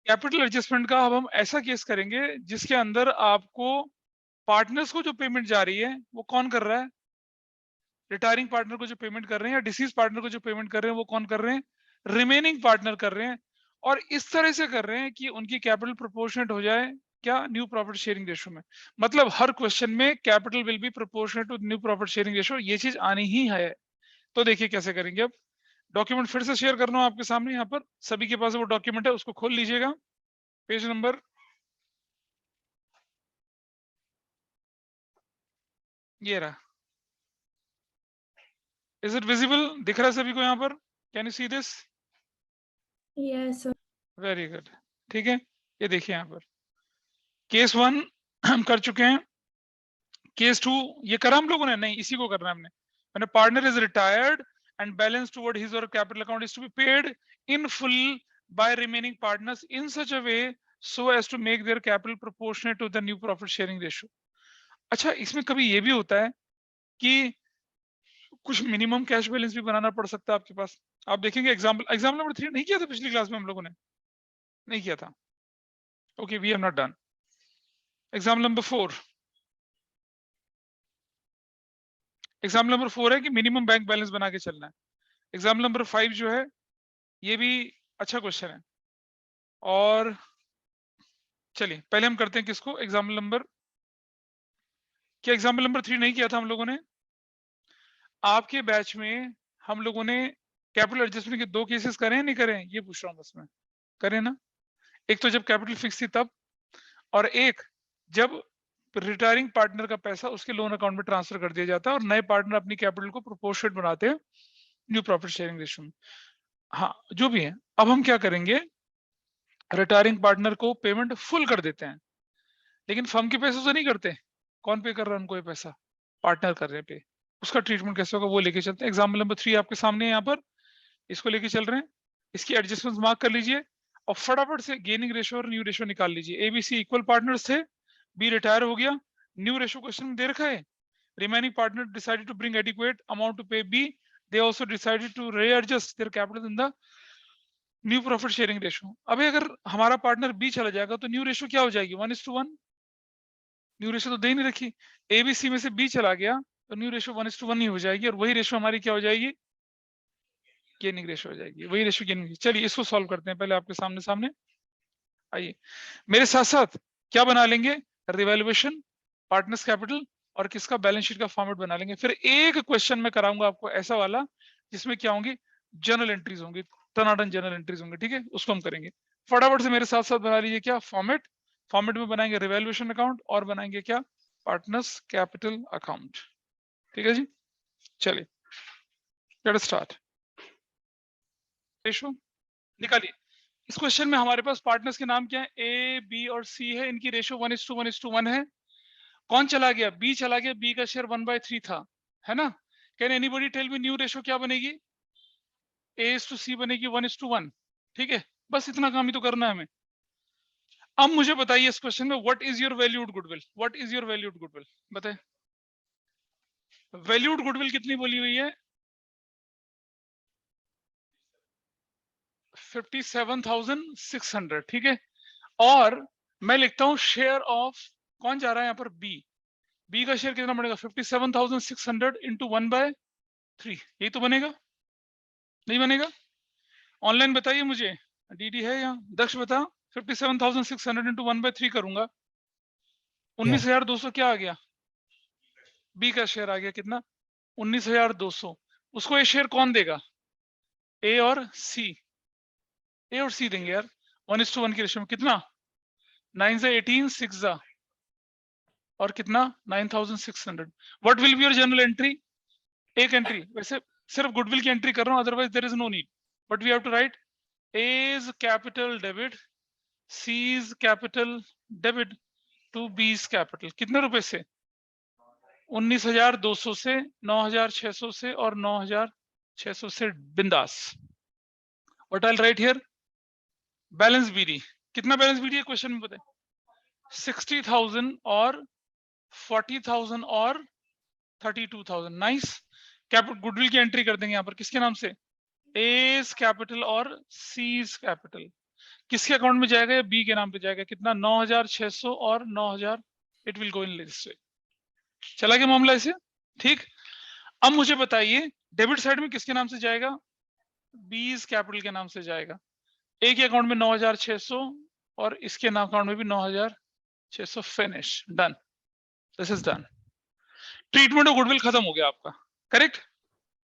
Capital adjustment का अब हम ऐसा केस करेंगे जिसके अंदर आपको पार्टनर्स को जो पेमेंट जा रही है वो कौन कर रहा है, रिटायरिंग पार्टनर को जो पेमेंट कर रहे हैं या डिसीज पार्टनर को जो पेमेंट कर रहे हैं वो कौन कर रहे हैं, रिमेनिंग पार्टनर कर रहे हैं। और इस तरह से कर रहे हैं कि उनकी कैपिटल प्रोपोर्शनेट हो जाए क्या, न्यू प्रॉफिट शेयरिंग रेशो में। मतलब हर क्वेश्चन में capital will be proportionate to new profit sharing ratio, ये चीज आनी ही है। तो देखिए कैसे करेंगे। अब डॉक्यूमेंट फिर से शेयर कर रहा हूं आपके सामने, यहाँ पर सभी के पास वो डॉक्यूमेंट है, उसको खोल लीजिएगा। पेज नंबर ये रहा। इज इट विजिबल, दिख रहा है सभी को यहाँ पर? Can you see this? Yes sir. Very good. ठीक है, ये देखिए यहाँ पर केस 1 हम कर चुके हैं। केस 2 ये करा हम लोगों ने? नहीं, इसी को करना है हमने। मैंने partner is retired and balance toward his और capital account is to be paid in full by remaining partners in such a way so as to make their capital proportionate to the new profit sharing ratio. अच्छा, इसमें कभी ये भी होता है कि कुछ मिनिमम कैश बैलेंस भी बनाना पड़ सकता है आपके पास। आप देखेंगे एग्जाम्पल नंबर 3 नहीं किया था पिछली क्लास में हम लोगों ने? नहीं किया था। Okay, we have not done. Example number 4, example number 4 है कि मिनिमम बैंक बैलेंस बना के चलना है। एग्जाम्पल नंबर 5 जो है ये भी अच्छा क्वेश्चन है। और चलिए पहले हम करते हैं किसको, एग्जाम्पल नंबर, क्या एग्जाम्पल नंबर 3 नहीं किया था हम लोगों ने? आपके बैच में हम लोगों ने कैपिटल एडजस्टमेंट के 2 केसेस करे हैं नहीं करे हैं, ये पूछ रहा हूँ बस मैं। करे ना? एक तो जब कैपिटल फिक्स थी तब, और एक जब रिटायरिंग पार्टनर का पैसा उसके लोन अकाउंट में ट्रांसफर कर दिया जाता है और नए पार्टनर अपनी कैपिटल को प्रोपोर्शनेट बनाते हैं न्यू प्रॉफिट शेयरिंग रेशियो में। हाँ, जो भी है, अब हम क्या करेंगे, रिटायरिंग पार्टनर को पेमेंट फुल कर देते हैं, लेकिन फर्म के पैसे से नहीं करते। कौन पे कर रहा है उनको ये पैसा? पार्टनर कर रहे हैं पे। उसका ट्रीटमेंट कैसे होगा वो लेके चलते हैं। एग्जाम्पल नंबर 3 आपके सामने है यहाँ पर, इसको लेके चल रहे हैं। इसकी एडजस्टमेंट मार्क कर लीजिए और फटाफट से गेनिंग रेशो और न्यू रेशो निकाल लीजिए। एबीसी इक्वल पार्टनर्स थे, बी रिटायर हो गया, न्यू रेशो क्वेश्चन में दे रखा है। Remaining partner decided to bring adequate amount to pay B, they also decided to readjust their capital in the new profit sharing ratio. अभी अगर हमारा पार्टनर बी चला जाएगा तो न्यू रेशो क्या हो जाएगी? 1:1। न्यू रेशो तो दे नहीं रखी। एबीसी में से बी चला गया तो न्यू रेशो 1:1 ही हो जाएगी, और वही रेशो हमारी क्या हो जाएगी? गेनिंग रेशो हो जाएगी। वही रेशो गेनिंग। चलिए इसको सॉल्व करते हैं पहले आपके सामने सामने। आइए मेरे साथ साथ क्या बना लेंगे, रिवैल्यूएशन, पार्टनर्स कैपिटल और किसका, बैलेंस शीट का फॉर्मेट बना लेंगे। फिर एक क्वेश्चन में कराऊंगा आपको ऐसा वाला जिसमें क्या होंगी, जर्नल एंट्रीज होंगी, टनाटन जर्नल एंट्रीज होंगे। ठीक है, उसको हम करेंगे। फटाफट से मेरे साथ साथ बना लीजिए क्या, फॉर्मेट। फॉर्मेट में बनाएंगे रिवैल्यूएशन अकाउंट और बनाएंगे क्या, पार्टनर्स कैपिटल अकाउंट। ठीक है जी, चलिए लेट अस स्टार्ट। रेशो निकालिए। इस क्वेश्चन में हमारे पास पार्टनर्स के नाम क्या है, ए बी और सी है। इनकी रेशो 1:1:1 है। कौन चला गया? बी चला गया। बी का शेयर 1/3 था, है ना? Can anybody tell me new ratio क्या बनेगी? A:C बनेगी 1:1। ठीक है, बस इतना काम ही तो करना है हमें। अब मुझे बताइए इस क्वेश्चन में, what is your valued goodwill? What is your valued goodwill बताए। वैल्यूड गुडविल कितनी बोली हुई है? 57,600। ठीक है, और मैं लिखता हूं शेयर ऑफ, कौन जा रहा है यहाँ पर, बी। बी का शेयर कितना बनेगा? 57,600 इंटू 1/3। यही तो बनेगा, नहीं बनेगा? ऑनलाइन बताइए मुझे, डीडी है यहाँ, दक्ष बता। 57,600 इंटू 1/3 करूंगा, 19,200 क्या आ गया? बी का शेयर आ गया कितना? 19,200। उसको ये शेयर कौन देगा? ए और सी। ए और सी देंगे यार। 1:1 की रेशियो में कितना? 9 से 18, 6 और कितना? 9,600। What will be your general entry? एक एंट्री, वैसे सिर्फ गुडविल की एंट्री कर रहा हूं, otherwise there is no need, but we have to write A's capital debit, C's capital debit to B's capital. कितने रुपए से? 19,200 से, 9,600 से और 9,600 से। बिंदास। What I write here, balance BD. कितना बैलेंस बीडी है क्वेश्चन में बताए? 60,000 और 40,000 और 32,000। नाइस। कैपिटल गुडविल की एंट्री कर देंगे यहाँ पर किसके नाम से? A's कैपिटल और C's कैपिटल। किसके अकाउंट में जाएगा? बी के नाम पे जाएगा। कितना? 9,600 और 9,000। It will go in list. चला गया मामला इसे, ठीक। अब मुझे बताइए डेबिट साइड में किसके नाम से जाएगा? बीज कैपिटल के नाम से जाएगा। एक ही अकाउंट में 9,600 और इसके नाम अकाउंट में भी 9,600। Finish, done, this is done. Treatment of goodwill खत्म हो गया आपका, करेक्ट?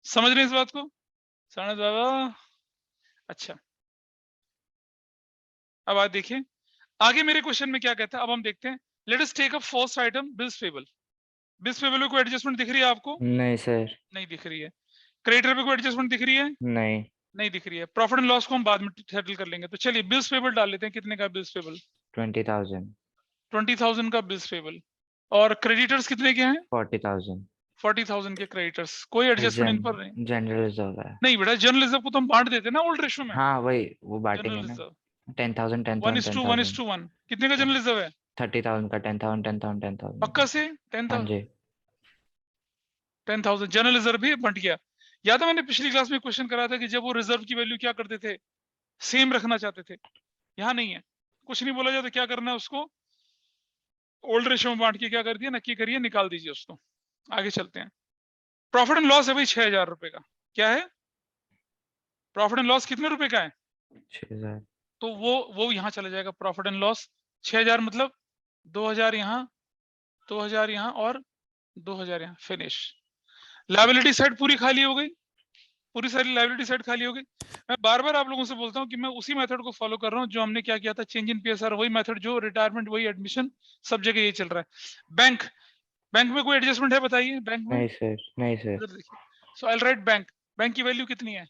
समझ रहे हैं इस बात को? समझ बाबा, अच्छा। अब आप देखिए आगे मेरे क्वेश्चन में क्या कहता है। अब हम देखते हैं। Let us take a first item, bills payable. Bills payable में कोई एडजस्टमेंट दिख रही है आपको? नहीं सर। नहीं दिख रही है। क्रेडिटर पे कोई एडजस्टमेंट दिख रही है? नहीं। नहीं दिख रही है। प्रॉफिट एंड लॉस को हम बाद में सेटल कर लेंगे। तो चलिए बिल्स पेबल डाल लेते हैं। कितने का बिल्स पेबल? 20,000। 20,000 का बिल्स पेबल। और क्रेडिटर्स कितने के हैं? 40,000। 40,000 के क्रेडिटर्स। कोई एडजस्टमेंट इन पर नहीं? जनरल रिजर्व है। नहीं बेटा, जनरल रिजर्व को तो हम बांट देते हैं ना ओल्ड रेशियो में। हाँ वही, वो बांटेंगे जनरल ना। Reserve 10,000 1 10,000 is to 1 is 10,000। to 1। कितने का जनरल रिजर्व है? 30,000 का 10,000 10,000 10,000। पक्का से? हाँ 10,000 जी। 10,000 जनरल रिजर्व भी बंट गया। याद है मैंने पिछली क्लास में क्वेश्चन करा था कि जब वो रिजर्व की वैल्यू क्या करते थे? सेम रखना चाहते थे। यहाँ नहीं है, कुछ नहीं बोला जाता। क्या करना है उसको? ओल्ड रेशियो में बांट के क्या कर दिया, नक्की करिए, निकाल दीजिए उसको। आगे चलते हैं। प्रॉफिट एंड लॉस है भाई 6,000 रुपए का। क्या है? प्रॉफिट एंड लॉस कितने रुपए का है? 6,000। तो वो यहाँ चला जाएगा। प्रॉफिट एंड लॉस 6,000 मतलब 2,000 यहाँ, 2,000 यहाँ और 2,000 यहाँ। फिनिश। लायबिलिटी साइड पूरी खाली हो गई। पूरी सारी लायबिलिटी साइड खाली हो गई। मैं बार बार आप लोगों से बोलता हूँ कि मैं उसी मेथड को फॉलो कर रहा हूँ जो हमने क्या किया था, चेंज इन पीएसआर। वही मेथड जो रिटायरमेंट, वही एडमिशन, सब जगह ये चल रहा है। बैंक, बैंक में कोई एडजस्टमेंट है बताइए? बैंक में नहीं सर। नहीं सर। इधर देखिए। सो आई राइट बैंक। बैंक की वैल्यू कितनी है?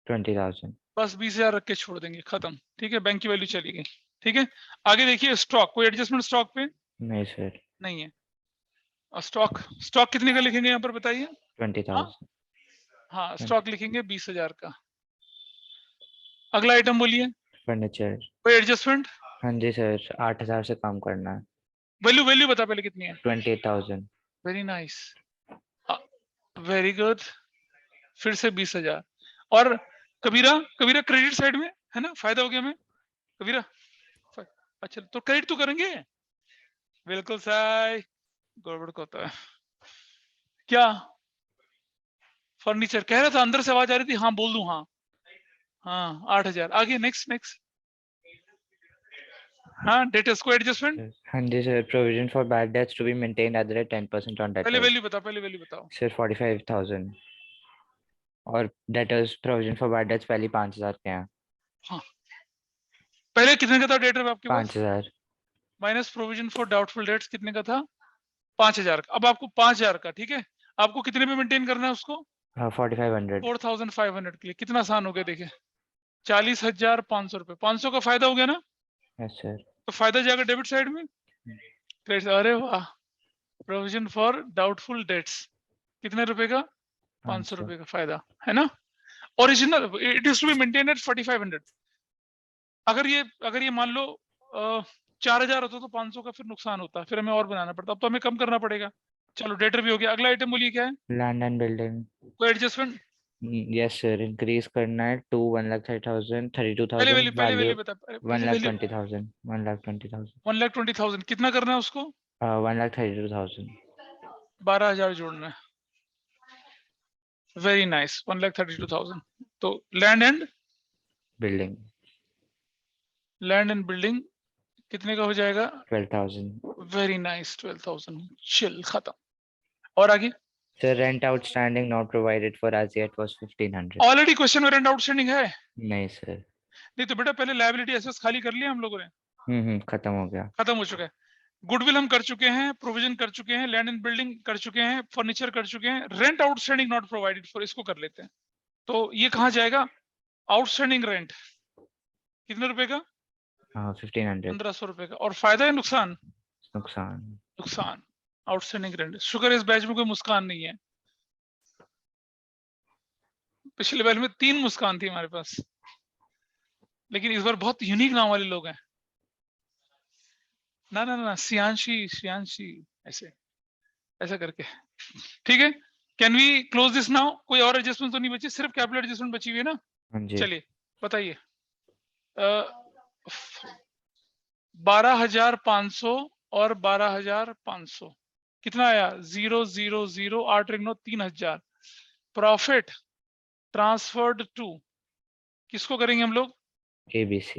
20,000। बस 20,000 रख के छोड़ देंगे, खत्म। ठीक है, बैंक की वैल्यू चली गई। ठीक है, आगे देखिए स्टॉक। कोई एडजस्टमेंट स्टॉक पे? नहीं सर। नहीं है। और स्टॉक, स्टॉक कितने का लिखेंगे यहाँ पर बताइए? 20,000। हाँ, स्टॉक लिखेंगे 20,000 का। अगला आइटम बोलिए। फर्नीचर। कोई एडजस्टमेंट? हाँ जी सर, 8,000 से कम करना है। वैल्यू, वैल्यू बता पहले कितनी है? 28,000। Very nice, very good. फिर से 20,000। और कबीरा, कबीरा क्रेडिट साइड में है ना, फायदा हो गया हमें कबीरा। अच्छा तो क्रेडिट तो करेंगे, बिल्कुल सही। गड़बड़ को होता है क्या? फर्नीचर कह रहा था, अंदर से आवाज आ रही थी। हाँ बोल दूं? हाँ हाँ 8,000। आगे नेक्स्ट नेक्स्ट। हाँ डेटर्स को एडजस्टमेंट। हाँ जी sir, provision for bad debts to be maintained at the rate 10% on पहले डेटर्स। वैल्यू बताओ, पहले वैल्यू बताओ। सर 45,000। और debtors provision for bad debts पहले 5,000 के हैं। हाँ, पहले कितने का था डेटर आपके पास? 5,000। Minus provision for doubtful debts कितने का था? 5,000 का। अब आपको 5,000 का, ठीक है, आपको कितने पे मेंटेन करना है उसको? 4,500। 4,500 के लिए। कितना आसान हो गया देखिए, 40,500 रुपए। 500 का फायदा हो गया ना? Yes sir. तो फायदा जाएगा डेबिट साइड में, क्रेडिट। अरे वाह, प्रोविजन फॉर डाउटफुल डेट्स कितने रुपए का? 500 रुपए का फायदा है ना। Original it is to be maintain at 4,500। अगर ये मान लो 4,000 होता तो 500 का फिर नुकसान होता, फिर हमें और बनाना पड़ता। अब तो हमें कम करना पड़ेगा। चलो डेटर भी हो गया। अगला आइटम बोलिए क्या है? Land and building. कोई एडजस्टमेंट? यस सर, इंक्रीज करना है टू 1,30,000 पहले 32,000 वैल्यू, पहले वैल्यू। वैल्यू बता, पहले वैल्यू। 1,20,000 1,20,000। 1,20,000 कितना करना है उसको? 1,32,000। 12,000 जोड़ना है। Very nice, 1,32,000। तो land and building. Land and building कितने का हो जाएगा? 12,000। Very nice, 12,000। चिल, खत्म। और आगे sir rent outstanding not provided for as yet was 1,500। Already question में रेंट आउटस्टैंडिंग है। नहीं सर। नहीं तो बेटा पहले लायबिलिटी एसेट्स खाली कर लिया हम लोगों ने, खत्म हो गया। खत्म हो चुका है। गुडविल हम कर चुके हैं, प्रोविजन कर चुके हैं, लैंड एंड बिल्डिंग कर चुके हैं, फर्नीचर कर चुके हैं। Rent outstanding not provided for, इसको कर लेते हैं। तो ये कहाँ जाएगा? आउटस्टैंडिंग रेंट कितने रुपए का? 1,500। 1,500 रुपए का। और फायदा है नुकसान? नुकसान। नुकसान। Outstanding rent. शुक्र इस बैच में कोई मुस्कान नहीं है। पिछले बैच में 3 मुस्कान थी हमारे पास, लेकिन इस बार बहुत यूनिक नाम वाले लोग हैं। ना ना ना, सियांशी, सियांशी, ऐसे ऐसा करके। ठीक है, can we close this now? कोई और एडजस्टमेंट तो नहीं बची, सिर्फ कैपिटल एडजस्टमेंट बची हुई है ना? हाँ जी। चलिए बताइए। 12,500 और 12,500 कितना आया 0 0 0 8 9 3,000। प्रॉफिट ट्रांसफर्ड टू किसको करेंगे हम लोग? ABC।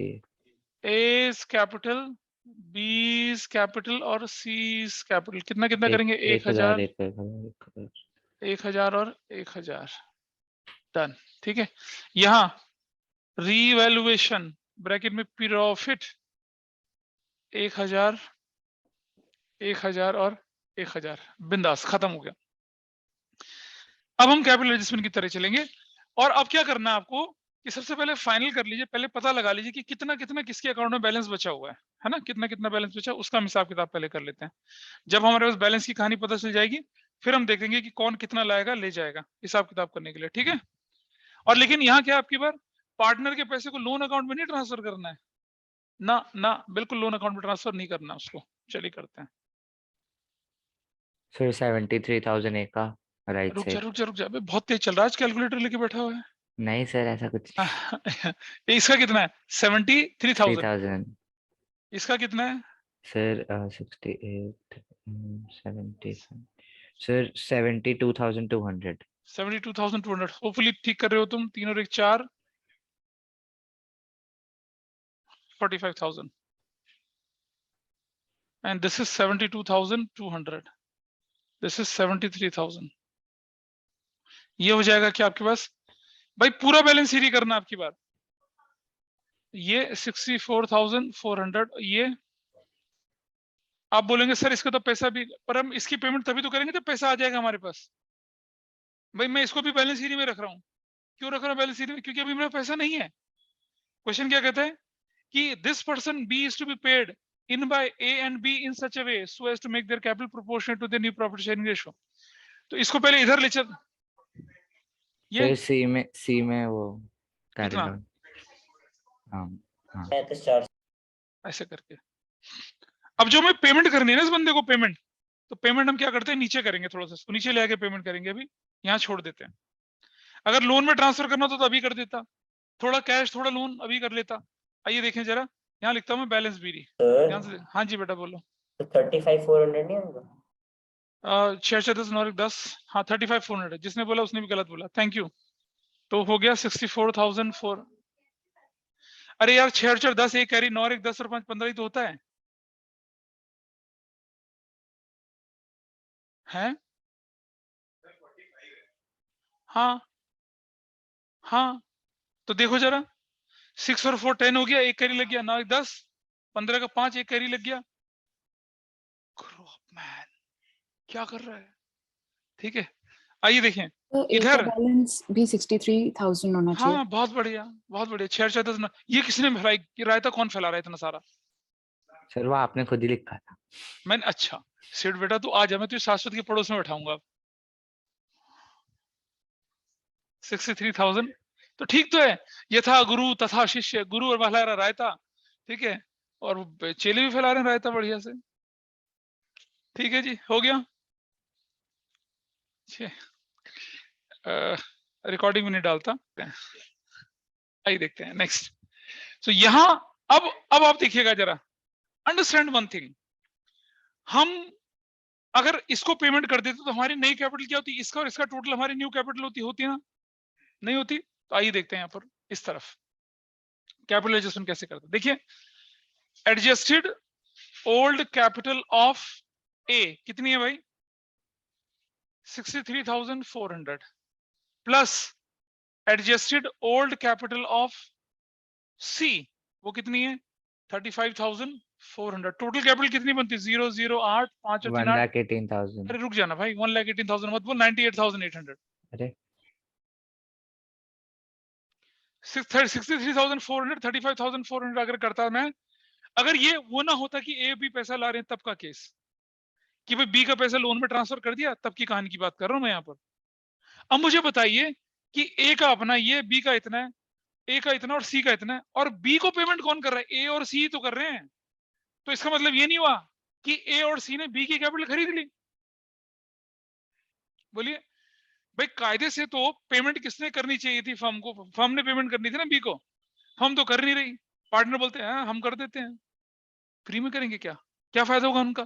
ए कैपिटल, बी कैपिटल और सी कैपिटल। कितना कितना करेंगे? 1,000 1,000 और 1,000। डन। ठीक है। यहां रीवैल्यूएशन ब्रैकेट में प्रॉफिट 1,000 1,000 और 1,000। बिंदास, खत्म हो गया। अब हम कैपिटल एडजस्टमेंट की तरह चलेंगे। और अब क्या करना है आपको कि सबसे पहले फाइनल कर लीजिए, पहले पता लगा लीजिए कि कितना कितना किसके अकाउंट में बैलेंस बचा हुआ है ना, कितना कितना बैलेंस बचा, उसका हम हिसाब किताब पहले कर लेते हैं। जब हमारे पास बैलेंस की कहानी पता चल जाएगी, फिर हम देखेंगे कि कौन कितना लाएगा ले जाएगा हिसाब किताब करने के लिए। ठीक है। और लेकिन यहाँ क्या आपकी बार पार्टनर के पैसे को लोन अकाउंट में नहीं ट्रांसफर करना है ना, ना बिल्कुल लोन अकाउंट में ट्रांसफर नहीं करना उसको। चलिए करते हैं। फिर 73,000 एक का राइट रुक जा साइड। रुक जा रुक जा, अबे बहुत तेज चल रहा है आज, कैलकुलेटर लेके बैठा हुआ है। नहीं सर ऐसा कुछ इसका कितना है? 73,000। 3,000 इसका कितना है? Sir 68 70 sir 72,200। 72,200। होपफुली ठीक कर रहे हो तुम। 3 और 1 4, 45,000 and this is 72,200, this is 73,000। ये हो जाएगा क्या आपके पास? भाई पूरा बैलेंस ही करना आपकी बात। ये 64,400। ये आप बोलेंगे सर इसका तो पैसा भी, पर हम इसकी पेमेंट तभी तो करेंगे जब पैसा आ जाएगा हमारे पास। भाई मैं इसको भी बैलेंस शीट में रख रहा हूँ। क्यों रख रहा हूँ बैलेंस शीट में? क्योंकि अभी मेरा पैसा नहीं है। क्वेश्चन क्या कहता है कि this person B is to be paid in by A and B in such a way so as to make their capital proportionate to their new profit sharing ratio। तो इसको पहले इधर ले चल। ये सर सी में वो कितना? हाँ हाँ ऐसे करके अब जो मैं पेमेंट करनी है ना इस बंदे को, पेमेंट, तो पेमेंट हम क्या करते हैं नीचे करेंगे, थोड़ा सा इसको नीचे ले आके पेमेंट करेंगे। अभी यहाँ छोड़ देते हैं। अगर लोन में ट्रांसफर करना होता तो अभी कर देता, थोड़ा कैश थोड़ा लोन अभी कर लेता। आइए देखें जरा, यहाँ लिखता हूँ मैं बैलेंस बीरी। ध्यान से। हाँ जी बेटा बोलो। तो 35,400 नहीं होगा? 6 10 हाँ 35,400 है। जिसने बोला उसने भी गलत बोला। Thank you. तो हो गया 64,004। अरे यार 6 4 10 एक कैरी 9 1 10 और 5 15 ही तो होता है। हैं? हाँ हाँ तो देखो जरा, 6 और 4 10 हो गया, एक कैरी लग गया। 9 1 10 15 का 5 एक कैरी लग गया। मैन क्या कर रहा है? ठीक है। आइए देखें तो इधर। बैलेंस भी 63,000 होना चाहिए। हाँ बहुत बढ़िया बहुत बढ़िया। 6 4 10 ये किसने फैलाई? ये रायता कौन फैला रहा है इतना सारा? सर वो आपने खुद ही लिखा था। मैंने अच्छा सेठ बेटा तू आ जा, मैं तुझे शाश्वत के पड़ोस में बैठाऊंगा। 63,000 तो ठीक तो है। यथा गुरु तथा शिष्य, गुरु और फैला रहा रायता। ठीक है। और चेले भी फैला रहे हैं रायता बढ़िया से। ठीक है जी, हो गया। रिकॉर्डिंग में नहीं डालता। आइए देखते हैं नेक्स्ट। तो यहां अब आप देखिएगा जरा, अंडरस्टैंड वन थिंग। हम अगर इसको पेमेंट कर देते तो हमारी नई कैपिटल क्या होती? इसका और इसका टोटल हमारी न्यू कैपिटल होती है ना? नहीं होती। तो आइए देखते हैं यहाँ पर इस तरफ कैपिटल एडजस्टमेंट कैसे करते हैं। देखिए adjusted old capital of A कितनी है भाई? 63,400 plus adjusted old capital of C वो कितनी है? 35,400। टोटल कैपिटल कितनी बनती है? 0 0 8 5 और 3 8। 1,18,000। अरे रुक जाना भाई, 1,18,000 मत बोल, 98,800। अरे 63,400 35,400 अगर करता मैं, अगर ये वो ना होता कि ए बी पैसा ला रहे हैं तब का केस, कि भाई बी का पैसा लोन में ट्रांसफर कर दिया, तब की कहानी की बात कर रहा हूं मैं यहाँ पर। अब मुझे बताइए कि ए का अपना ये, बी का इतना है, ए का इतना और सी का इतना है, और बी को पेमेंट कौन कर रहा है? ए और सी तो कर रहे हैं। तो इसका मतलब ये नहीं हुआ कि ए और सी ने बी की कैपिटल खरीद ली। बोलिए भाई, कायदे से तो पेमेंट किसने करनी चाहिए थी? फर्म को। फर्म ने पेमेंट करनी थी ना बी को। फर्म तो कर नहीं रही। पार्टनर बोलते हैं हम कर देते हैं। फ्री में करेंगे क्या? क्या फायदा होगा उनका?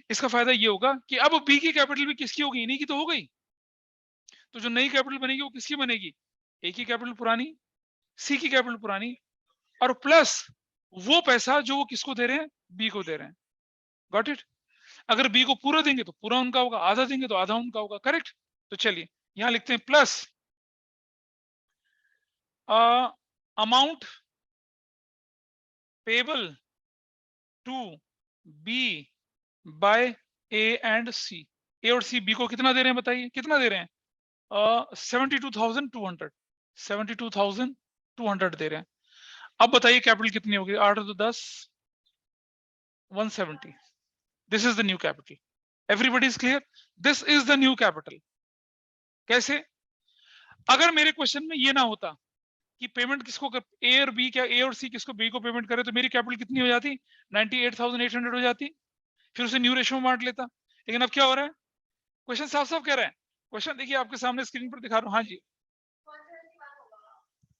इसका फायदा ये होगा कि अब बी की कैपिटल भी किसकी होगी? इन्हीं की तो हो गई। तो जो नई कैपिटल बनेगी वो किसकी बनेगी? ए की कैपिटल पुरानी, सी की कैपिटल पुरानी, और प्लस वो पैसा जो वो किसको दे रहे हैं? बी को दे रहे हैं। Got it? अगर बी को पूरा देंगे तो पूरा उनका होगा, आधा देंगे तो आधा उनका होगा। करेक्ट? तो चलिए यहां लिखते हैं plus amount payable to be by A and C. A और सी बी को कितना दे रहे हैं बताइए? कितना दे रहे हैं? 72,200 72,200 दे रहे हैं। अब बताइए कैपिटल कितनी होगी? 8 तो 10 170। This is the new capital. Everybody is clear? This is the new capital. कैसे? अगर मेरे क्वेश्चन में ये ना होता कि पेमेंट किसको कर, ए और बी, क्या ए और सी किसको बी को पेमेंट करे, तो मेरी कैपिटल कितनी हो जाती? 98,800 हो जाती। फिर उसे न्यू रेशियो में बांट लेता। लेकिन अब क्या हो रहा है? क्वेश्चन साफ साफ कह रहा है। क्वेश्चन देखिए आपके सामने स्क्रीन पर दिखा रहा हूँ। हाँ जी,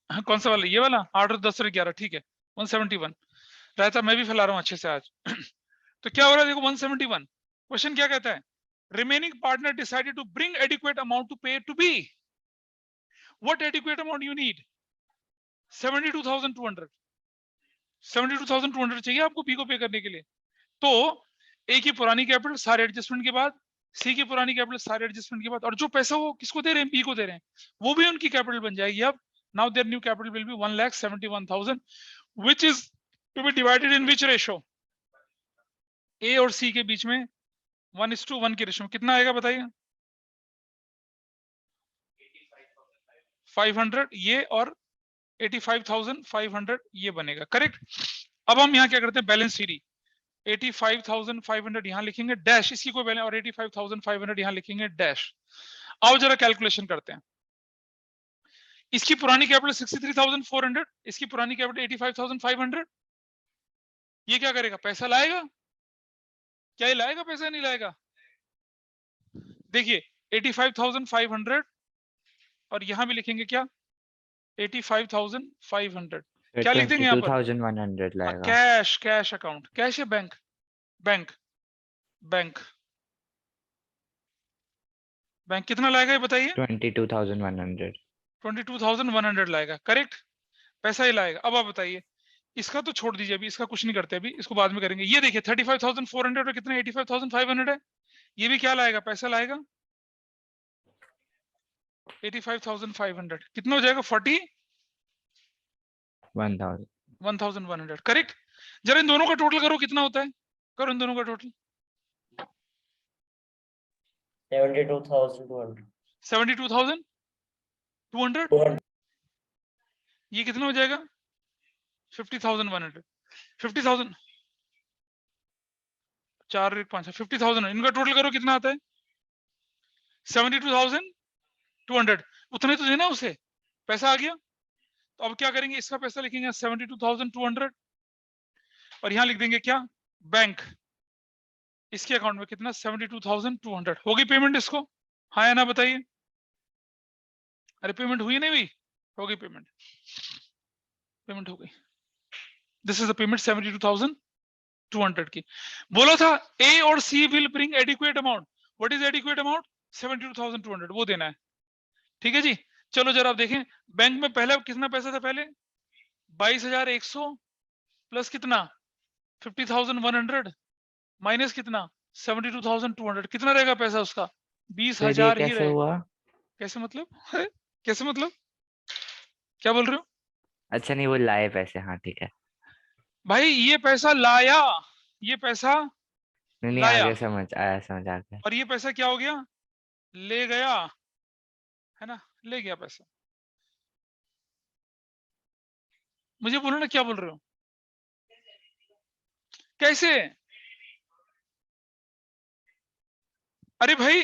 हाँ, कौन सा वाला? ये वाला 8 और 10 और 11। ठीक है, 171 रहता। मैं भी फैला रहा हूँ अच्छे से आज। तो क्या हो रहा है देखो, 171। क्वेश्चन क्या कहता है? Remaining partner decided to bring adequate amount to pay to B. What adequate amount you need? 72,200। 72,200 चाहिए आपको बी को पे करने के लिए। तो ए की पुरानी कैपिटल सारे एडजस्टमेंट के बाद, सी की पुरानी कैपिटल सारे एडजस्टमेंट के बाद, और जो पैसा वो किसको दे रहे हैं? बी को दे रहे हैं, वो भी उनकी कैपिटल बन जाएगी। अब now their new capital will be 1,71,000 which is to be divided in which ratio? A और सी के बीच में 1:1 की रेशो में कितना आएगा बताइए? 500 ये और 85,500 ये बनेगा। करेक्ट? अब हम यहाँ क्या करते हैं? बैलेंस सीडी 85,500 यहाँ लिखेंगे डैश, इसकी कोई बैलेंस, और 85,500 यहाँ लिखेंगे डैश। आओ जरा कैलकुलेशन करते हैं। इसकी पुरानी कैपिटल 63,400, इसकी पुरानी कैपिटल 85,500। ये क्या करेगा? पैसा लाएगा? क्या ये लाएगा पैसा? नहीं लाएगा। देखिए 85,500 और यहां भी लिखेंगे क्या? 85,500। क्या लिख देंगे यहाँ पर? 22,100 लाएगा। कैश, कैश अकाउंट, कैश है बैंक, बैंक, बैंक, बैंक कितना लाएगा ये बताइए? 22,100। 22,100 लाएगा। करेक्ट? पैसा ही लाएगा। अब आप बताइए, इसका तो छोड़ दीजिए, अभी इसका कुछ नहीं करते, अभी इसको बाद में करेंगे। ये देखिए 35,400 और कितने? 85,500 है। ये भी क्या लाएगा? पैसा लाएगा। 85,500 कितना हो जाएगा? 41,100। करेक्ट? जरा इन दोनों का टोटल करो, कितना होता है? करो इन दोनों का टोटल। 72,200। 72,200। ये कितना हो जाएगा? 50,100। 50,000 4 1 5 50,000। इनका टोटल करो, कितना आता है? 72,200। उतने तो देना उसे, पैसा आ गया। तो अब क्या करेंगे? इसका पैसा लिखेंगे 72,200 और यहां लिख देंगे क्या? बैंक। इसके अकाउंट में कितना? 72,200। होगी पेमेंट इसको? हाँ या ना बताइए? अरे पेमेंट हुई नहीं हुई? हो गई पेमेंट, पेमेंट हो गई। दिस इज द पेमेंट 72,200 की। बोला था ए और C will bring adequate amount. What is adequate amount? 72,200, वो देना है। ठीक है जी। चलो जरा आप देखें, बैंक में पहले कितना पैसा था? पहले 22,100 प्लस कितना? 50,100 माइनस कितना? 72,200। कितना रहेगा पैसा उसका? 20,000 ही कैसे रहेगा। हुआ? कैसे मतलब? कैसे मतलब? क्या बोल रहे हो? अच्छा नहीं, वो लाए पैसे। हाँ ठीक है भाई ये पैसा लाया, ये पैसा नहीं, लाया, आगे समझ आया, समझ आ गया। और ये पैसा क्या हो गया? ले गया, है ना? ले गया पैसा। मुझे बोलो ना, क्या बोल रहे हो? कैसे? अरे भाई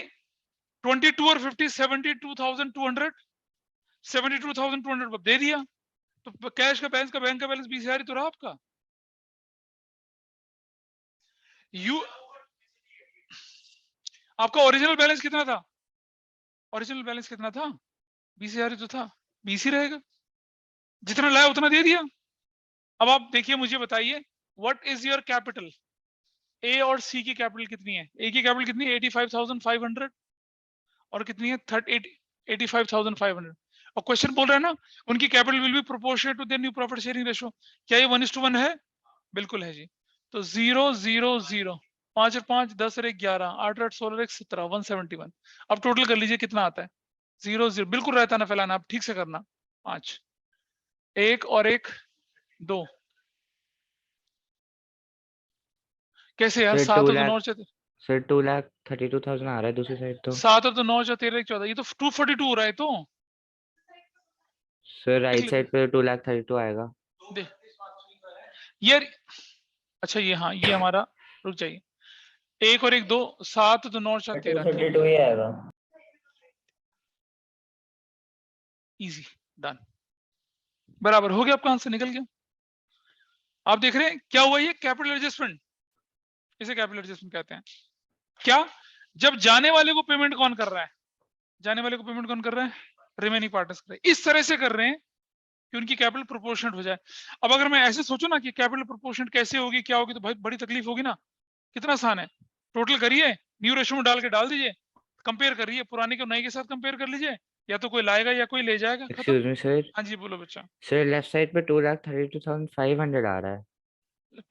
22 और 50 72,200 72,200 दे दिया, तो कैश का बैलेंस, का बैंक का बैलेंस 20,000 ही तो रहा आपका। यू आपका ओरिजिनल बैलेंस कितना था? ओरिजिनल बैलेंस कितना था? 20,000 ही तो था, 20 ही रहेगा। जितना लाया उतना दे दिया। अब आप देखिए, मुझे बताइए व्हाट इज योर कैपिटल? ए और सी की कैपिटल कितनी है? ए की कैपिटल कितनी है? 85,500 और कितनी है? 85,500। और क्वेश्चन बोल रहा है ना उनकी capital will be proportionate to their new profit sharing ratio. क्या ये 1:1 है? बिल्कुल है जी। तो 0 0 0 5 और 5 10 और 1 11 8 और 8 16 और 1 17 171। अब टोटल कर लीजिए कितना आता है? 0 0 बिल्कुल रहता ना फैलाना, आप ठीक से करना। 5 1 और 1 2 कैसे यार? सर 7 2 और 2 लाख 9 14 सर 2,32,000 आ रहा है दूसरी साइड तो। 7 और 2 9 13 14 ये तो 242 हो रहा है। तो सर देख राइट लेते साइड पे 2,32,000 आएगा। देख यार। अच्छा ये हाँ ये हमारा रुक जाइए। 1 और 1 2 7 2 9 4 13 ठीक है 232 ही आएगा। इजी डन बराबर हो गया। आपका आंसर निकल गया। आप देख रहे हैं क्या हुआ? ये कैपिटल एडजस्टमेंट, इसे कैपिटल एडजस्टमेंट कहते हैं। क्या? जब जाने वाले को पेमेंट कौन कर रहा है? जाने वाले को पेमेंट कौन कर रहा है? रिमेनिंग पार्टनर्स कर रहे हैं। इस तरह से कर रहे हैं कि उनकी कैपिटल प्रोपोर्शनेट हो जाए। अब अगर मैं ऐसे सोचूं ना कि कैपिटल प्रोपोर्शनेट कैसे होगी क्या होगी, तो भाई बड़ी तकलीफ होगी ना। कितना आसान है, टोटल करिए, न्यू रेशो में डाल के डाल दीजिए, कंपेयर करिए, पुराने को नए के साथ कंपेयर कर लीजिए, या तो कोई लाएगा या कोई ले जाएगा, खत्म। Excuse me sir. हाँ जी बोलो बच्चा। सर लेफ्ट साइड पे 2,32,500 आ रहा है,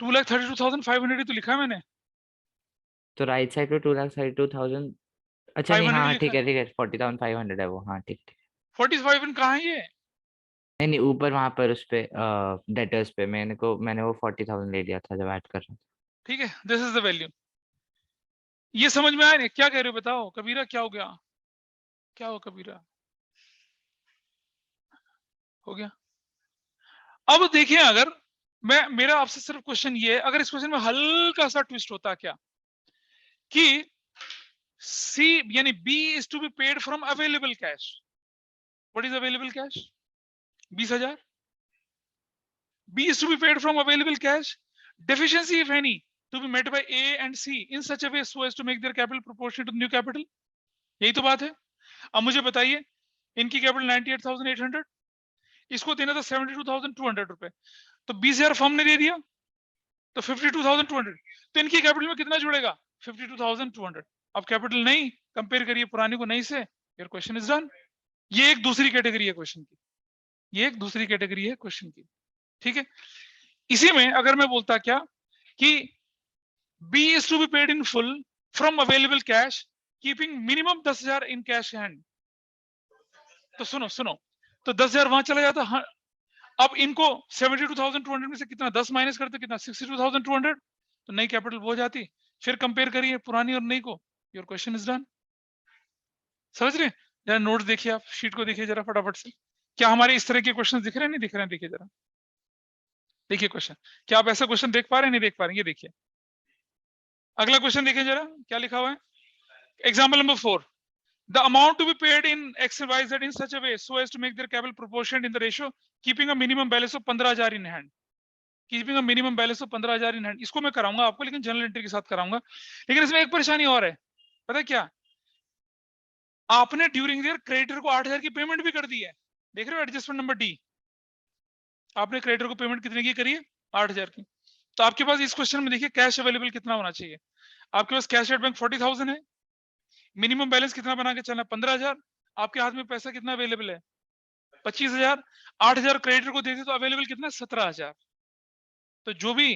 2,32,500 ही तो लिखा है मैंने। तो राइट साइड पे 2,32,000। अच्छा नहीं, 500 हाँ लिखा ठीक है। है ठीक है, 40,500 है वो, हाँ ठीक ठीक। 45 कहाँ है ये? नहीं नहीं, ऊपर वहां पर उस पे डेटर्स पे मैंने वो 40,000 ले लिया था जब ऐड कर रहा था। ठीक है दिस इज द वैल्यू। ये समझ में आया नहीं? क्या कह रहे हो बताओ कबीरा, क्या हो गया? क्या हो कबीरा? हो गया। अब देखिए अगर मेरा आपसे सिर्फ क्वेश्चन ये है, अगर इस क्वेश्चन में हल्का सा ट्विस्ट होता क्या कि सी यानी B is to be paid from available cash. What is available cash? 20,000। B is to be paid from available cash. Deficiency, if any, to be met by A and C in such a way so as to make their capital proportionate to the new capital. यही तो बात है। अब मुझे बताइए इनकी capital 98,800, इसको देना था 72,200 रुपए, तो 20,000 फर्म ने दे दिया, तो 52,200। तो इनकी कैपिटल में कितना जुड़ेगा? 52,200। अब कैपिटल नहीं, कंपेयर करिए पुरानी को नई से, योर क्वेश्चन इज डन। ये एक दूसरी कैटेगरी है क्वेश्चन की, ये एक दूसरी कैटेगरी है क्वेश्चन की। ठीक है, इसी में अगर मैं बोलता क्या कि B is to be paid in full from available cash keeping minimum 10,000 in cash hand, तो सुनो सुनो, तो 10,000 वहां चला जाता। हाँ, अब इनको 72,200 में से कितना 10 माइनस करते, कितना 62,200, तो नई कैपिटल वो जाती। फिर कंपेयर करिए पुरानी और नई को, योर क्वेश्चन इज डन। समझ रहे? जरा नोट्स देखिए, आप शीट को देखिए जरा फटाफट से। क्या हमारे इस तरह के क्वेश्चन दिख रहे हैं? नहीं दिख रहे हैं? देखिए जरा, देखिए क्वेश्चन। क्या आप ऐसा क्वेश्चन देख पा रहे हैं? नहीं देख पा रहे हैं? ये देखिए अगला क्वेश्चन देखें जरा, क्या लिखा हुआ है। Example number 4, the amount to be paid in X and Y Z in such a way so as to make their capital proportionate in the ratio keeping a minimum balance of 15,000 in hand, keeping a minimum balance of 15,000 in hand। इसको मैं कराऊंगा आपको, लेकिन general entry के साथ कराऊंगा। लेकिन इसमें एक परेशानी और है, पता है क्या? आपने ड्यूरिंग ईयर क्रेडिटर को 8,000 की पेमेंट भी कर दी है। देख रहे हो एडजस्टमेंट नंबर डी, आपने क्रेडिटर को पेमेंट कितने की करी है? 8,000 की। तो आपके पास इस क्वेश्चन में देखिए कैश अवेलेबल कितना होना चाहिए। आपके पास कैश एट बैंक 40,000 है, मिनिमम बैलेंस कितना बना के चलना? 15,000। आपके हाथ में पैसा कितना अवेलेबल है? 25,000। 8,000 क्रेडिटर को देते तो अवेलेबल कितना? 17,000। तो जो भी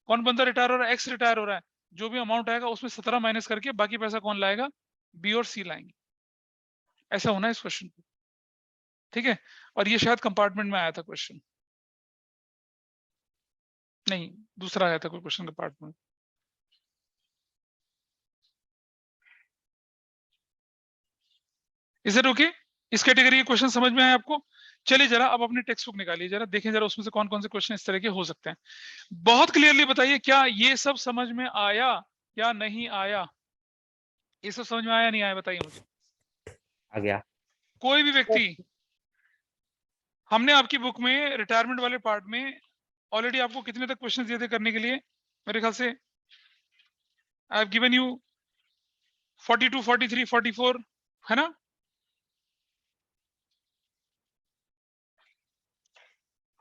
कौन बंदा रिटायर हो रहा है, एक्स रिटायर हो रहा है, जो भी अमाउंट आएगा उसमें 17 माइनस करके बाकी पैसा कौन लाएगा? बी और सी लाएंगे। ऐसा होना है इस क्वेश्चन को, ठीक है। और ये शायद कंपार्टमेंट में आया था क्वेश्चन, नहीं दूसरा आया था कोई question compartment. Is it okay? इस कैटेगरी के क्वेश्चन समझ में आए आपको? चलिए जरा अब अपनी टेक्स्ट बुक निकालिए, जरा देखें जरा उसमें से कौन कौन से क्वेश्चन इस तरह के हो सकते हैं। बहुत क्लियरली बताइए क्या ये सब समझ में आया या नहीं आया? ये सब समझ में आया नहीं आया बताइए मुझे। आ गया। कोई भी व्यक्ति, हमने आपकी बुक में रिटायरमेंट वाले पार्ट में ऑलरेडी आपको कितने तक क्वेश्चन दिए थे करने के लिए? मेरे ख्याल से आई हैव गिवन यू 42, 43, 44, है ना?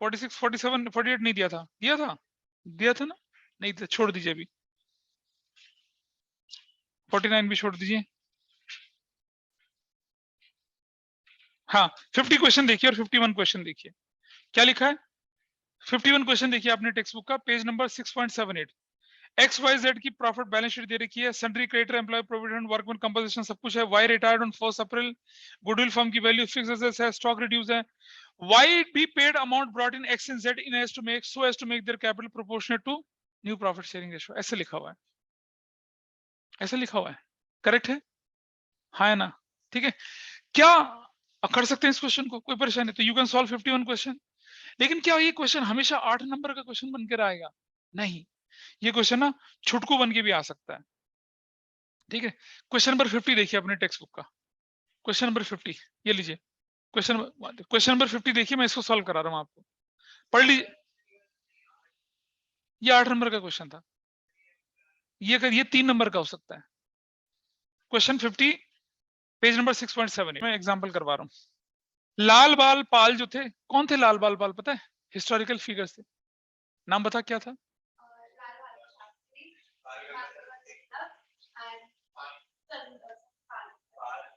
46, 47, 48 नहीं दिया था? दिया था? दिया था ना? नहीं था, छोड़ दीजिए अभी। 49 भी छोड़ दीजिए। हाँ 50 क्वेश्चन देखिए और 51 क्वेश्चन देखिए क्या लिखा है। 51 क्वेश्चन देखिए आपने टेक्स्ट बुक का पेज नंबर 6.78। XYZ की प्रॉफिट बैलेंस शीट दे रखी है, sundry creditor employ provident workman composition सब कुछ है। Y retired on 1 April, goodwill firm की वैल्यू फिक्स्ड एसेट्स है, स्टॉक रिड्यूस है। Y be paid amount brought in X and Z in as to make so as to make their capital proportionate to new profit sharing ratio. ऐसे लिखा हुआ है, ऐसे लिखा हुआ है, करेक्ट है? हाँ है ना? ठीक है, क्या कर सकते हैं इस क्वेश्चन को, कोई परेशानी? तो यू कैन सॉल्व 51 क्वेश्चन। लेकिन क्या ये क्वेश्चन हमेशा 8 नंबर का क्वेश्चन बनकर आएगा? नहीं, ये क्वेश्चन ना छुटकू बन के भी आ सकता है। ठीक है, क्वेश्चन नंबर 50 देखिए अपने टेक्स्ट बुक का। क्वेश्चन नंबर 50 ये लीजिए, क्वेश्चन नंबर 50 देखिए, मैं इसको सॉल्व करा रहा हूं आपको, पढ़ लीजिए। ये 8 नंबर का क्वेश्चन था, ये 3 नंबर का हो सकता है। क्वेश्चन 50 पेज नंबर 6.7 मैं एग्जांपल करवा रहा हूं। लाल बाल पाल जो थे, कौन थे लाल बाल पाल पता है? हिस्टोरिकल फिगर्स थे, नाम बता क्या था?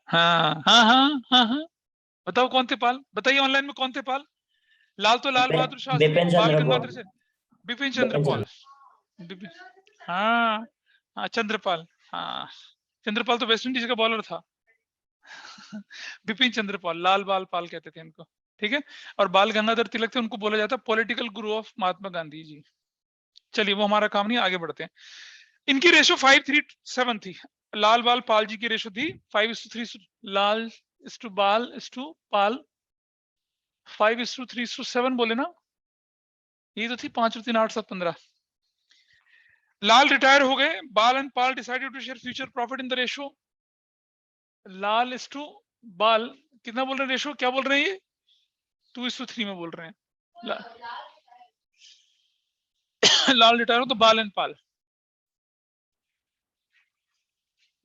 हाँ हाँ हाँ हाँ हाँ, बताओ कौन थे पाल, बताइए ऑनलाइन में कौन थे पाल? लाल तो लाल बहादुर शास्त्री, बिपिन बाल चंद्र गंगाधर पाल। से बिपिन चंद्र पाल। हाँ हाँ चंद्रपाल, हाँ चंद्रपाल तो वेस्ट इंडीज का बॉलर था। बिपिन चंद्रपाल, लाल बाल पाल कहते थे इनको। ठीक है, और बाल गंगाधर तिलक थे, उनको बोला जाता political Guru of Mahatma Gandhi ji. चलिए वो हमारा काम नहीं, आगे बढ़ते हैं। इनकी रेशो 5:3:7 थी। लाल बाल पाल जी की रेशो थी 5:3, लाल इस टू बाल इस टू पाल 5:3:7 बोले ना, ये तो थी 5 और 3 8 7 15। लाल रिटायर हो गए, Bal and Pal decided to share future profit in the ratio Lal is to बाल, कितना बोल रहे हैं रेशो, क्या बोल रहे हैं ये? 2:3 में बोल रहे हैं। लाल रिटायर हो तो बाल and Pal,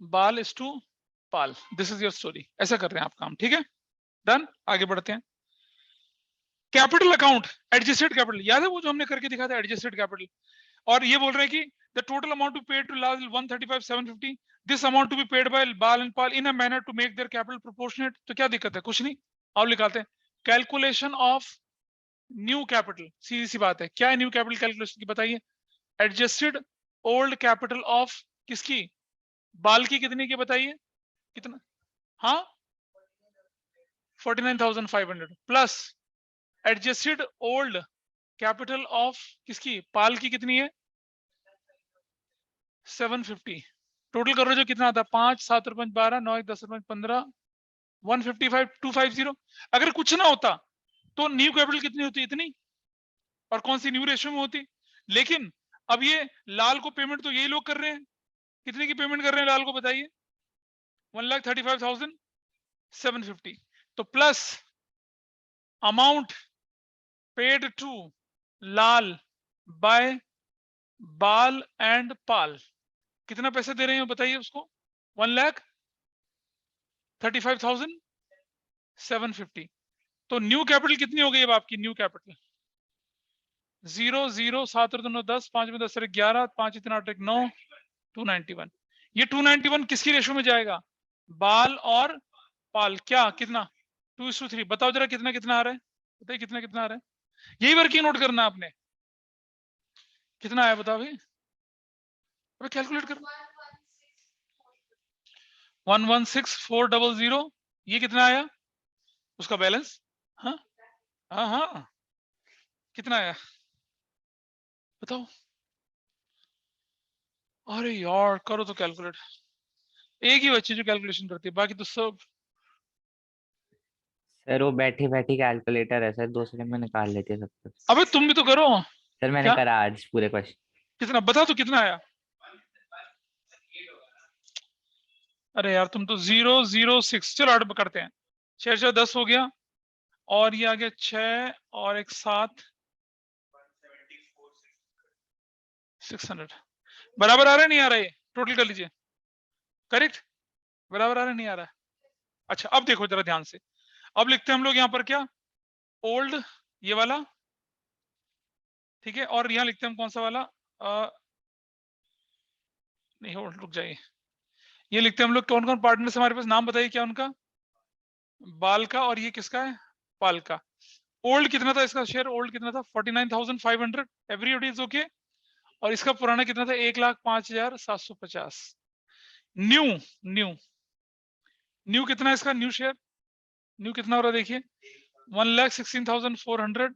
Bal is to Pal, this is your story. ऐसा कर रहे हैं आप काम, ठीक है, डन। आगे बढ़ते हैं। कैपिटल अकाउंट, एडजस्टेड कैपिटल, याद है वो जो हमने करके दिखा था एडजस्टेड कैपिटल। और ये बोल रहे हैं कि the total amount to paid to Lal 135,750, this amount to be paid by Bal and Pal in a manner to make their capital proportionate. तो क्या दिक्कत है? कुछ नहीं, आओ लिखाते हैं। कैलकुलेशन ऑफ न्यू कैपिटल, सीधी सी बात है, क्या है न्यू कैपिटल कैलकुलेशन की बताइए? एडजस्टेड ओल्ड कैपिटल ऑफ किसकी? बाल की, कितने की बताइए? कितना? हाँ 49,500 plus adjusted old capital of किसकी? पाल की, कितनी है? 750। टोटल कर रहे जो कितना आता है? 5 7 और 5 12 9 1 10 और 5 15 155 250। अगर कुछ ना होता तो न्यू कैपिटल कितनी होती? इतनी। और कौन सी न्यू रेशियो में होती? लेकिन अब ये लाल को पेमेंट तो यही लोग कर रहे हैं, कितने की पेमेंट कर रहे हैं लाल को बताइए? 1,35,750। तो plus amount paid to Lal by Bal and Pal, कितना पैसे दे रहे हैं बताइए उसको? 1,35,750। तो न्यू कैपिटल कितनी हो गई अब आपकी? न्यू कैपिटल 0 0 7 और 2 10, 5 में 10 11, 5 3 8 9, 291। ये 291 किसकी रेशो में जाएगा? बाल और पाल। क्या कितना? 2:3। बताओ जरा कितना कितना आ रहा है, बताइए कितना कितना आ रहा है? यही वर्किंग नोट करना है आपने, कितना आया बताओ भाई? अबे कैलकुलेट कर। 116,400, ये कितना आया उसका बैलेंस? हाँ हाँ हाँ, कितना आया बताओ? अरे यार करो तो कैलकुलेट, एक ही बच्ची जो कैलकुलेशन करती है, बाकी तो सब। सर वो बैठी बैठी कैलकुलेटर है सर, 2 सेकंड में निकाल लेती है सब कुछ। अबे तुम भी तो करो। सर मैंने क्या करा आज पूरे क्वेश्चन। कितना बता, तो कितना आया? अरे यार तुम तो 006। चलो 8 करते हैं, 6 6 10 हो गया, और ये आ गया 6 और 1 7, 600 बराबर आ रहा है नहीं आ रहा है? टोटल कर लीजिए, करेक्ट बराबर आ रहा है नहीं आ रहा है? अच्छा अब देखो जरा ध्यान से, अब लिखते हैं हम लोग यहाँ पर क्या? ओल्ड, ये वाला, ठीक है, और यहाँ लिखते हैं हम कौन सा वाला? नहीं होल्ड, रुक जाइए, ये लिखते हैं हम लोग, कौन कौन पार्टनर्स हमारे पास, नाम बताइए क्या उनका, बाल का, और ये किसका है, पाल का। ओल्ड कितना था इसका शेयर, ओल्ड कितना था 49,500, एवरीबॉडी इज ओके। और इसका पुराना कितना था 1,05,750। न्यू न्यू न्यू कितना है इसका, न्यू शेयर, न्यू कितना हो रहा है देखिए 1,16,400,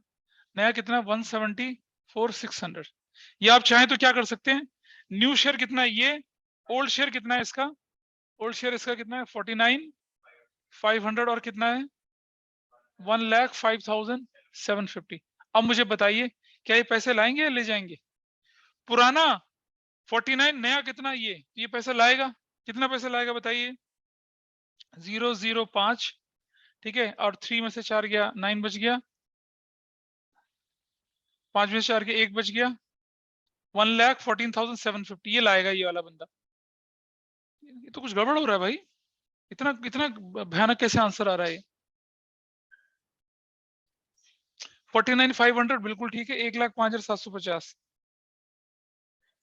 नया कितना 1,74,600। ये आप चाहें तो क्या कर सकते हैं, न्यू शेयर कितना है ये, ओल्ड शेयर कितना है इसका, ओल्ड शेयर इसका कितना है 49,500 और कितना है 1,05,750। अब मुझे बताइए क्या ये पैसे लाएंगे या ले जाएंगे, पुराना 49, नया कितना ये पैसा लाएगा, कितना पैसा लाएगा बताइए 005, ठीक है, और 3 में से 4 गया 9 बच गया, 5 में से 4 के 1 बच गया, 1,14,750 ये लाएगा ये वाला बंदा। ये तो कुछ गड़बड़ हो रहा है भाई, इतना इतना भयानक कैसे आंसर आ रहा है ये। 49,500 बिल्कुल ठीक है, 1,05,750।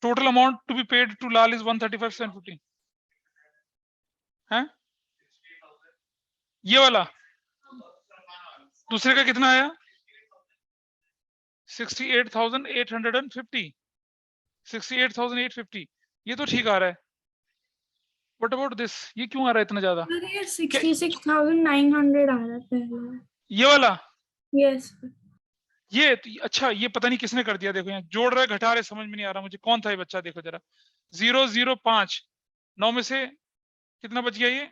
Total amount to be paid to Lal is 135,750 है, ये वाला दूसरे का कितना आया 68,850, 68,850, ये तो ठीक आ रहा है। व्हाट अबाउट दिस, ये क्यों आ रहा है इतना ज्यादा, Sir, ये 66,900 आ रहा है पहले। ये वाला, Yes. ये अच्छा, ये पता नहीं किसने कर दिया, देखो यहाँ जोड़ रहा है घटा रहे, समझ में नहीं आ रहा मुझे कौन था ये बच्चा, देखो जरा 005, 9 में से कितना बच गया ये,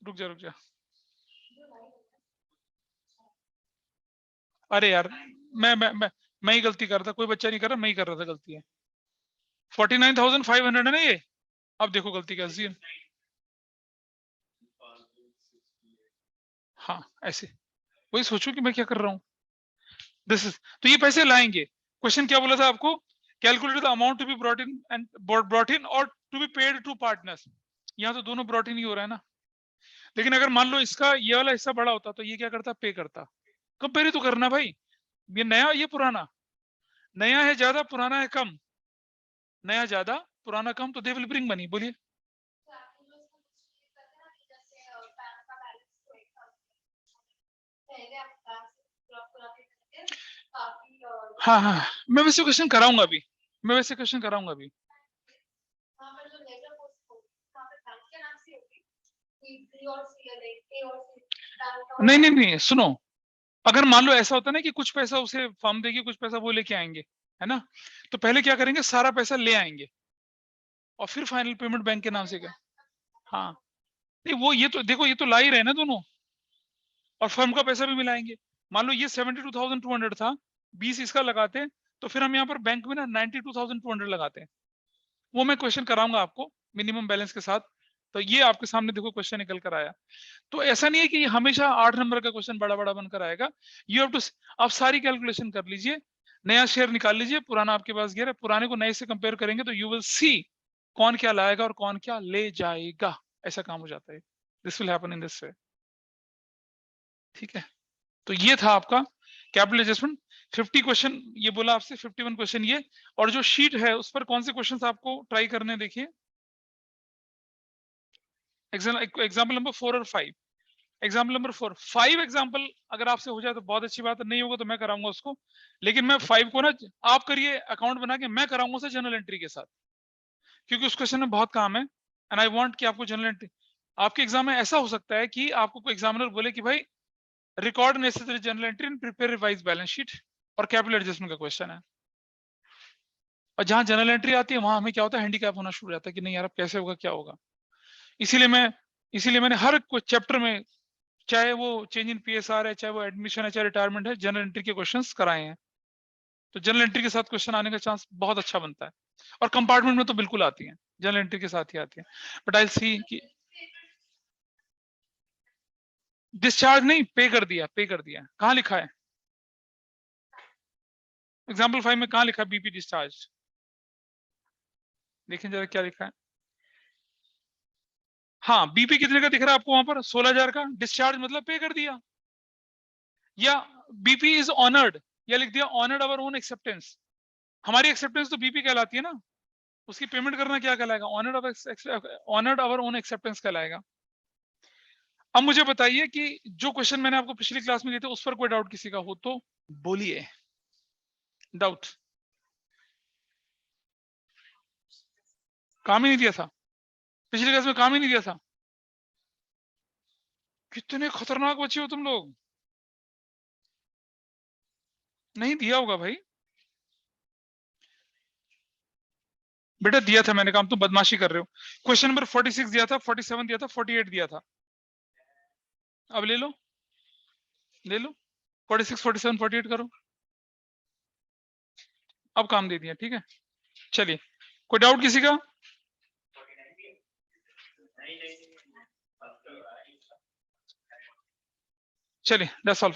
रुक जा, अरे यार मैं ही गलती कर रहा था, कोई बच्चा नहीं कर रहा, मैं ही कर रहा था, गलती है। 49,500 है ना ये, अब देखो गलती क्या, हाँ ऐसे, वही सोचो कि मैं क्या कर रहा हूँ, दिस इज, तो ये पैसे लाएंगे। क्वेश्चन क्या बोला था आपको, calculate the amount to be brought in and brought in or to be paid to partners, यहाँ तो दोनों ब्रॉट इन ही हो रहा है ना। लेकिन अगर मान लो इसका ये वाला हिस्सा बड़ा होता तो ये क्या करता, पे करता। कंपेयर तो करना भाई, ये नया ये पुराना, नया है ज्यादा पुराना है कम, नया ज्यादा पुराना कम, तो दे विल ब्रिंग मनी, बोलिए। हाँ मैं वैसे क्वेश्चन कराऊंगा अभी, नहीं सुनो, अगर मान लो ऐसा होता ना कि कुछ पैसा उसे फर्म देगी, कुछ पैसा वो लेके आएंगे, है ना, तो पहले क्या करेंगे, सारा पैसा ले आएंगे और फिर फाइनल पेमेंट बैंक के नाम से क्या, हाँ नहीं वो ये तो देखो, ये तो ला ही रहे ना दोनों, और फर्म का पैसा भी मिलाएंगे। मान लो ये 72,200 था, 20 इसका लगाते हैं, तो फिर हम यहाँ पर बैंक में ना 92,200 लगाते हैं। वो मैं क्वेश्चन कराऊंगा आपको मिनिमम बैलेंस के साथ, तो ये आपके सामने देखो क्वेश्चन निकल कर आया। तो ऐसा नहीं है कि हमेशा 8 नंबर का क्वेश्चन बड़ा बनकर आएगा, यू हैव टू, आप सारी कैलकुलेशन कर लीजिए, नया शेयर निकाल लीजिए, पुराना आपके पास गिर है, पुराने को नए से कंपेयर करेंगे तो यू विल सी कौन क्या लाएगा और कौन क्या ले जाएगा, ऐसा काम हो जाता है। This will happen in this way, ठीक है। तो ये था आपका कैपिटल एडजस्टमेंट, 50 क्वेश्चन ये बोला आपसे, 51 क्वेश्चन ये, और जो शीट है उस पर कौन से क्वेश्चंस आपको ट्राई करने हैं, देखिए एग्जाम्पल नंबर 4 और 5। एग्जाम्पल नंबर 4, 5 एग्जाम्पल अगर आपसे हो जाए तो बहुत अच्छी बात है, नहीं होगा तो मैं कराऊंगा उसको, लेकिन मैं 5 को ना आप करिए अकाउंट बना के, मैं कराऊंगा उसे जनरल एंट्री के साथ, क्योंकि उस क्वेश्चन में बहुत काम है, एंड आई वांट कि आपको जनरल एंट्री, आपके एग्जाम में ऐसा हो सकता है कि आपको कोई एग्जामिनर बोले कि भाई record necessary general entry and prepare revise balance sheet, और कैपिटल एडजस्टमेंट का क्वेश्चन है, और जहां जनरल एंट्री आती है वहां हमें क्या होता है, हैंडीकैप होना शुरू हो जाता है कि नहीं यार अब कैसे होगा, क्या होगा। इसीलिए मैंने हर चैप्टर में, चाहे वो चेंज इन पीएसआर है, चाहे वो एडमिशन है, चाहे रिटायरमेंट है, जनरल एंट्री के क्वेश्चंस कराए हैं। तो जनरल एंट्री के साथ क्वेश्चन आने का चांस बहुत अच्छा बनता है, और कंपार्टमेंट में तो बिल्कुल आती है, जनरल एंट्री के साथ ही आती है। बट आई सी कि डिस्चार्ज नहीं, पे कर दिया, कहाँ लिखा है एग्जाम्पल 5 में, कहाँ लिखा है बीपी डिस्चार्ज, देखें जरा क्या लिखा है। हाँ बीपी कितने का दिख रहा है आपको वहां पर, 16,000 का, डिस्चार्ज मतलब पे कर दिया, या बीपी इज ऑनर्ड, या लिख दिया ऑनर्ड अवर ओन एक्सेप्टेंस, हमारी एक्सेप्टेंस तो बीपी कहलाती है ना, उसकी पेमेंट करना क्या कहलाएगा? ऑनर्ड आवर ओन एक्सेप्टेंस कहलाएगा। अब मुझे बताइए कि जो क्वेश्चन मैंने आपको पिछली क्लास में दिए थे उस पर कोई डाउट किसी का हो तो बोलिए। डाउट? काम ही नहीं दिया था पिछली क्लास में, काम ही नहीं दिया था। कितने खतरनाक बच्चे हो तुम लोग, नहीं दिया होगा भाई। बेटा दिया था मैंने, काम तुम बदमाशी कर रहे हो। क्वेश्चन नंबर 46 दिया था, 47 दिया था, 48 दिया था। अब ले लो 46, 47, 48 करो। अब काम दे दिया, ठीक है। चलिए, कोई डाउट किसी का? चलिए, दैट्स ऑल।